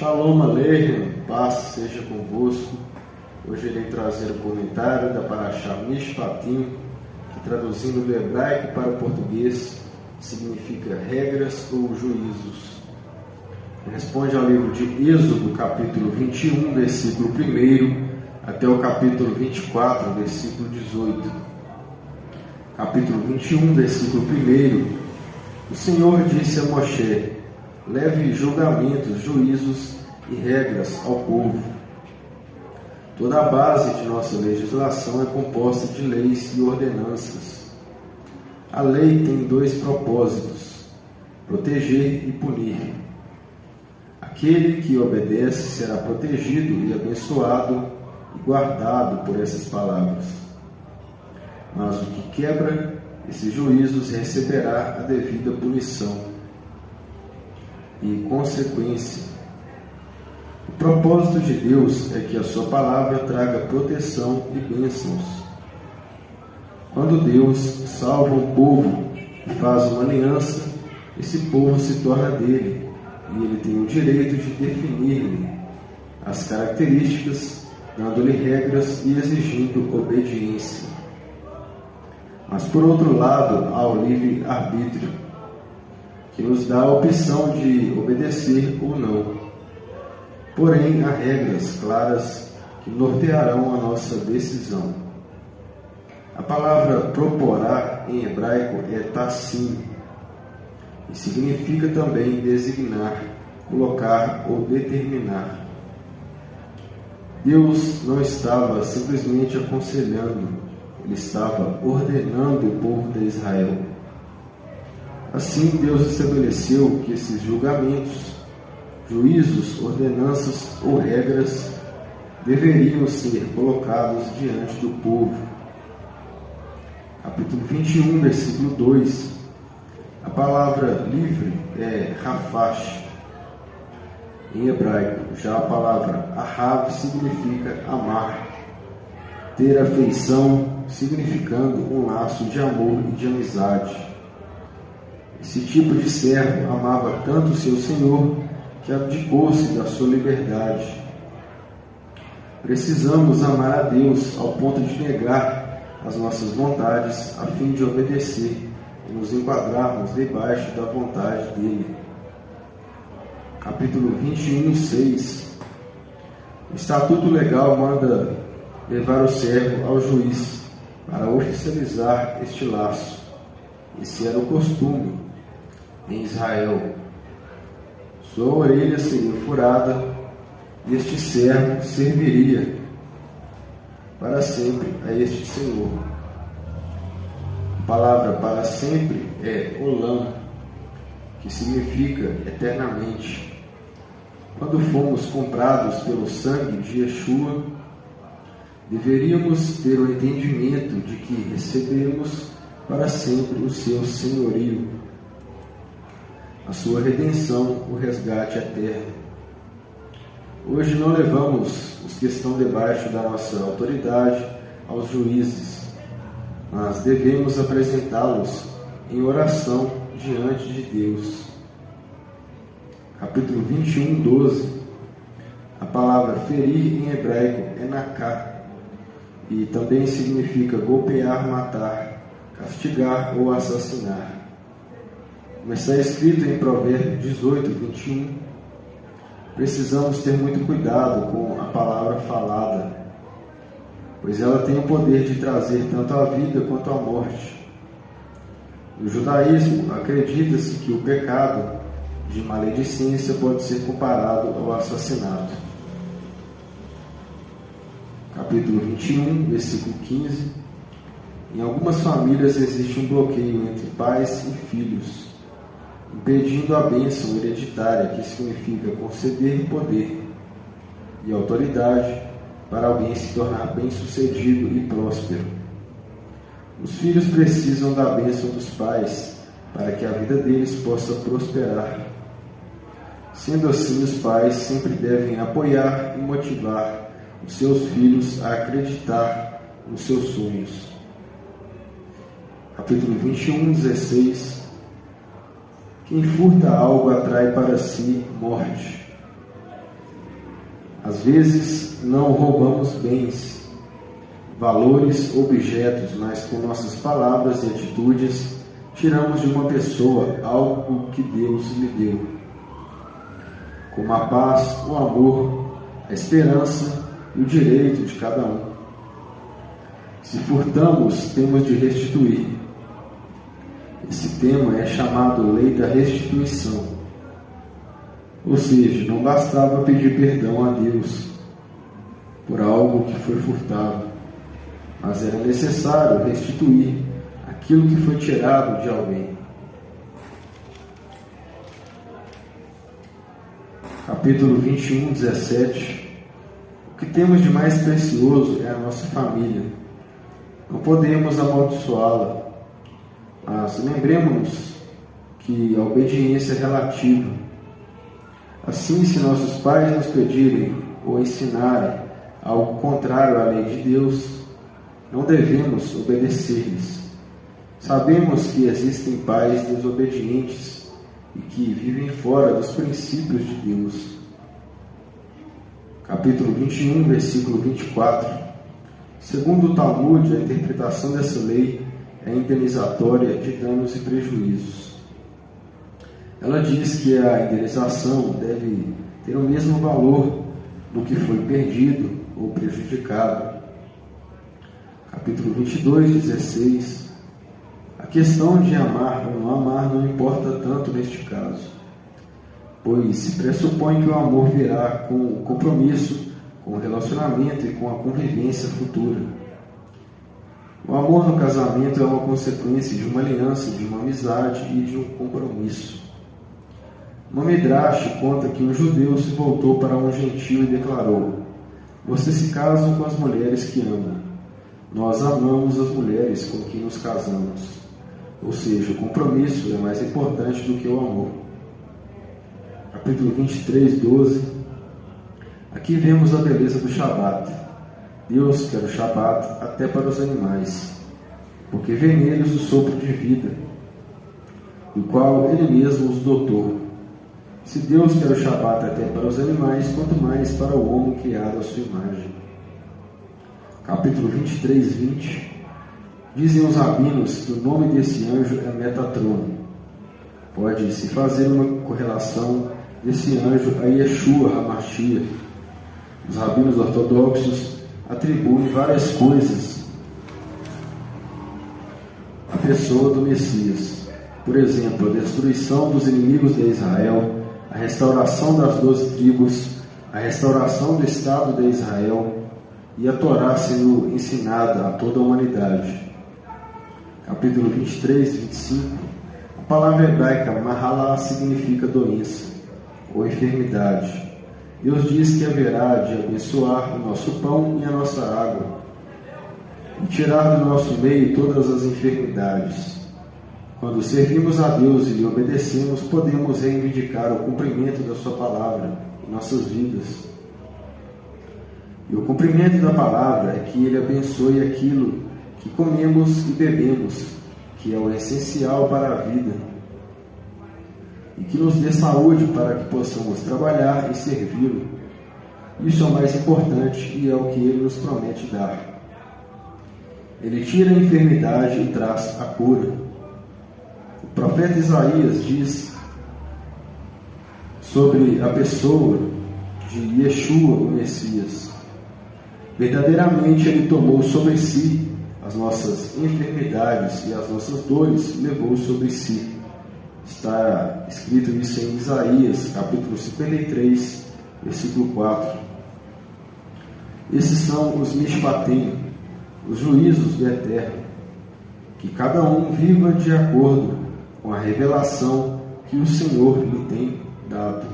Shalom Aleichem, paz seja convosco. Hoje irei trazer o comentário da Parashá Mishpatim, que traduzindo do hebraico para o português significa regras ou juízos. Responde ao livro de Êxodo, capítulo 21, versículo 1, até o capítulo 24, versículo 18. Capítulo 21, versículo 1. O Senhor disse a Moshe: leve julgamentos, juízos e regras ao povo. Toda a base de nossa legislação é composta de leis e ordenanças. A lei tem dois propósitos: proteger e punir. Aquele que obedece será protegido e abençoado e guardado por essas palavras. Mas o que quebra esses juízos receberá a devida punição e consequência. O propósito de Deus é que a sua palavra traga proteção e bênçãos. Quando Deus salva um povo e faz uma aliança, esse povo se torna dele e ele tem o direito de definir-lhe as características, dando-lhe regras e exigindo obediência. Mas por outro lado, há o livre-arbítrio, que nos dá a opção de obedecer ou não. Porém, há regras claras que nortearão a nossa decisão. A palavra proporá em hebraico é tassim, e significa também designar, colocar ou determinar. Deus não estava simplesmente aconselhando, ele estava ordenando o povo de Israel. Assim, Deus estabeleceu que esses julgamentos, juízos, ordenanças ou regras deveriam ser colocados diante do povo. Capítulo 21, versículo 2. A palavra livre é rafash em hebraico. Já a palavra ahav significa amar, ter afeição, significando um laço de amor e de amizade. Esse tipo de servo amava tanto o seu senhor que abdicou-se da sua liberdade. Precisamos amar a Deus ao ponto de negar as nossas vontades a fim de obedecer e nos enquadrarmos debaixo da vontade dele. Capítulo 21, 6. O Estatuto Legal manda levar o servo ao juiz para oficializar este laço. Esse era o costume em Israel. Sua orelha seria furada e este servo serviria para sempre a este senhor. A palavra para sempre é olam, que significa eternamente. Quando fomos comprados pelo sangue de Yeshua, deveríamos ter o entendimento de que recebemos para sempre o seu senhorio, a sua redenção, o resgate eterno. Hoje não levamos os que estão debaixo da nossa autoridade aos juízes, mas devemos apresentá-los em oração diante de Deus. Capítulo 21, 12. A palavra ferir em hebraico é naká, e também significa golpear, matar, castigar ou assassinar. Como está escrito em Provérbios 18, 21, precisamos ter muito cuidado com a palavra falada, pois ela tem o poder de trazer tanto a vida quanto a morte. No judaísmo, acredita-se que o pecado de maledicência pode ser comparado ao assassinato. Capítulo 21, versículo 15. Em algumas famílias existe um bloqueio entre pais e filhos, impedindo a bênção hereditária, que significa conceder poder e autoridade para alguém se tornar bem-sucedido e próspero. Os filhos precisam da bênção dos pais para que a vida deles possa prosperar. Sendo assim, os pais sempre devem apoiar e motivar os seus filhos a acreditar nos seus sonhos. Capítulo 21, 16. Quem furta algo atrai para si morte, Às vezes não roubamos bens, valores, objetos, mas com nossas palavras e atitudes tiramos de uma pessoa algo que Deus lhe deu, como a paz, o amor, a esperança e o direito de cada um. Se furtamos, temos de restituir. Esse tema é chamado Lei da Restituição. Ou seja, não bastava pedir perdão a Deus por algo que foi furtado, mas era necessário restituir aquilo que foi tirado de alguém. Capítulo 21, 17. O que temos de mais precioso é a nossa família. Não podemos amaldiçoá-la, mas lembremos que a obediência é relativa. Assim, se nossos pais nos pedirem ou ensinarem algo contrário à lei de Deus, não devemos obedecer-lhes. Sabemos que existem pais desobedientes e que vivem fora dos princípios de Deus. Capítulo 21, versículo 24. Segundo o Talmud, a interpretação dessa lei é indenizatória de danos e prejuízos. Ela diz que a indenização deve ter o mesmo valor do que foi perdido ou prejudicado. Capítulo 22, 16. A questão de amar ou não amar não importa tanto neste caso, pois se pressupõe que o amor virá com o compromisso, com o relacionamento e com a convivência futura. O amor no casamento é uma consequência de uma aliança, de uma amizade e de um compromisso. Uma Midrash conta que um judeu se voltou para um gentio e declarou: "Você se casa com as mulheres que amam. Nós amamos as mulheres com quem nos casamos." Ou seja, o compromisso é mais importante do que o amor. Capítulo 23, 12. Aqui vemos a beleza do Shabat. Deus quer o Shabat até para os animais, porque vê neles o sopro de vida, do qual Ele mesmo os dotou. Se Deus quer o Shabat até para os animais, quanto mais para o homem criado à sua imagem. Capítulo 23, 20. Dizem os rabinos que o nome desse anjo é Metatron. Pode-se fazer uma correlação desse anjo a Yeshua HaMashiach. Os rabinos ortodoxos atribuem várias coisas à pessoa do Messias. Por exemplo, a destruição dos inimigos de Israel, a restauração das 12 tribos, a restauração do Estado de Israel e a Torá sendo ensinada a toda a humanidade. Capítulo 23, 25. A palavra hebraica Mahalá significa doença ou enfermidade. Deus diz que haverá de abençoar o nosso pão e a nossa água e tirar do nosso meio todas as enfermidades. Quando servimos a Deus e lhe obedecemos, podemos reivindicar o cumprimento da sua palavra em nossas vidas. E o cumprimento da palavra é que Ele abençoe aquilo que comemos e bebemos, que é o essencial para a vida, e que nos dê saúde para que possamos trabalhar e servi-lo. Isso é o mais importante e é o que Ele nos promete dar. Ele tira a enfermidade e traz a cura. O profeta Isaías diz sobre a pessoa de Yeshua, o Messias: verdadeiramente Ele tomou sobre si as nossas enfermidades e as nossas dores levou sobre si. Está escrito isso em Isaías, capítulo 53, versículo 4. Esses são os Mishpatim, os juízos do Eterno, que cada um viva de acordo com a revelação que o Senhor lhe tem dado.